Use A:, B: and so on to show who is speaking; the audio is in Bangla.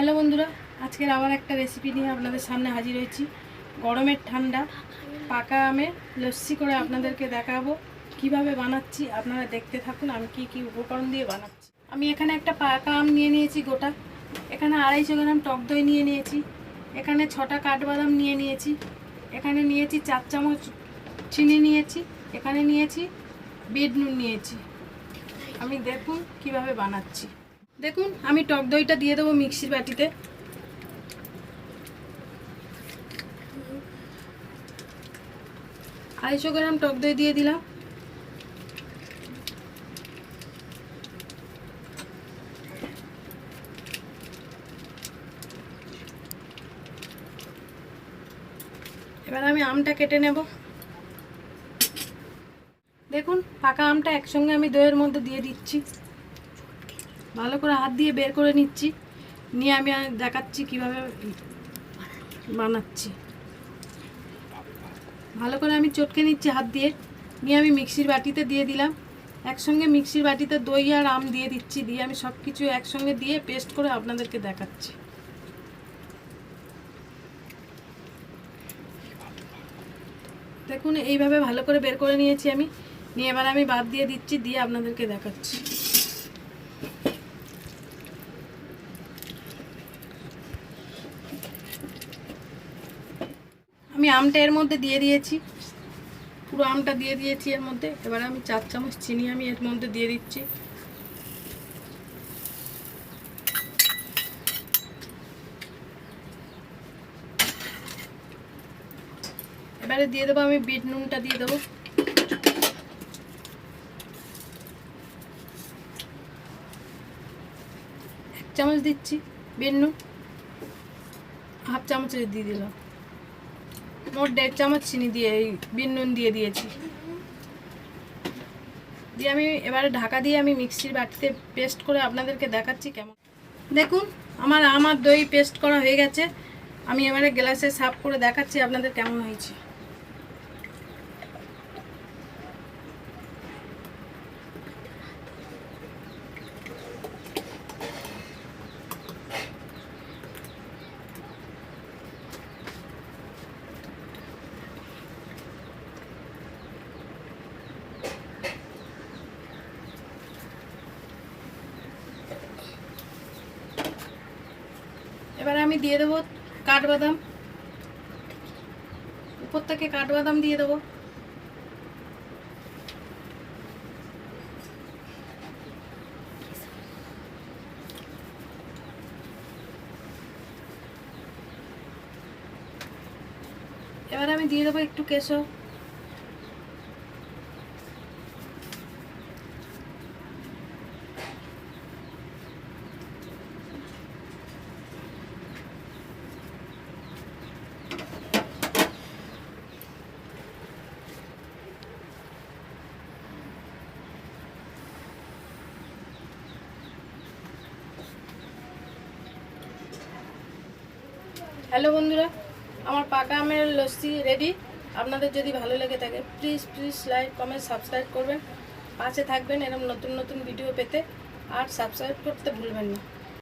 A: হ্যালো বন্ধুরা, আজকের আবার একটা রেসিপি নিয়ে আপনাদের সামনে হাজির হয়েছি। গরমের ঠান্ডা পাকা আমের লস্যি করে আপনাদেরকে দেখাবো কিভাবে বানাচ্ছি। আপনারা দেখতে থাকুন আমি কি কি উপকরণ দিয়ে বানাচ্ছি। আমি এখানে একটা পাকা আম নিয়ে নিয়েছি গোটা, এখানে 250 গ্রাম টক দই নিয়ে নিয়েছি, এখানে 6টা কাঠবাদাম নিয়ে নিয়েছি, এখানে নিয়েছি 4 চামচ চিনি নিয়েছি, এখানে নিয়েছি বিট নুন নিয়েছি। আমি দেখুন কিভাবে বানাচ্ছি। দেখুন আমি টক দইটা দিয়ে দেবো মিক্সির বাটিতে। আড়াইশো গ্রাম টক দই দিয়ে দিলাম। এবার আমি আমটা কেটে নেব। দেখুন পাকা আমটা একসঙ্গে আমি দইয়ের মধ্যে দিয়ে দিচ্ছি, ভালো করে হাত দিয়ে বের করে নিচ্ছি, নিয়ে আমি দেখাচ্ছি কিভাবে বানাচ্ছি। ভালো করে আমি চটকে নিচ্ছি হাত দিয়ে, নিয়ে আমি মিক্সির বাটিতে দিয়ে দিলাম। একসঙ্গে মিক্সির বাটিতে দই আর আম দিয়ে দিচ্ছি, দিয়ে আমি সব কিছু একসঙ্গে দিয়ে পেস্ট করে আপনাদেরকে দেখাচ্ছি। দেখুন এইভাবে ভালো করে বের করে নিয়েছি আমি, নিয়ে এবার আমি বাদ দিয়ে দিচ্ছি, দিয়ে আপনাদেরকে দেখাচ্ছি। আমি আমটা এর মধ্যে দিয়ে দিয়েছি, পুরো আমটা দিয়ে দিয়েছি এর মধ্যে। এবার আমি 4 চামচ চিনি আমি এর মধ্যে দিয়ে দিচ্ছি। এবারে দিয়ে দেবো আমি বিট নুনটা দিয়ে দেবো। 1 চামচ দিচ্ছি বিট নুন, হাফ চামচ দিয়ে দিলাম, মোট 1.5 চামচ চিনি দিয়ে এই বিট নুন দিয়ে দিয়েছি। দিয়ে আমি এবারে ঢাকা দিয়ে আমি মিক্সির বাটিতে পেস্ট করে আপনাদেরকে দেখাচ্ছি কেমন। দেখুন আমার আম আর দই পেস্ট করা হয়ে গেছে, আমি এবারে গ্লাসে সার্ভ করে দেখাচ্ছি আপনাদের কেমন হয়েছে। এবারে আমি দিয়ে দেবো কাঠবাদাম, উপর থেকে কাঠবাদাম দিয়ে দেবো। এবারে আমি দিয়ে দেবো একটু কেশর। হ্যালো বন্ধুরা, আমার পাকা আমের লস্যি রেডি। আপনাদের যদি ভালো লেগে থাকে প্লিজ লাইক কমেন্ট সাবস্ক্রাইব করবেন, পাশে থাকবেন এরকম নতুন নতুন ভিডিও পেতে, আর সাবস্ক্রাইব করতে ভুলবেন না।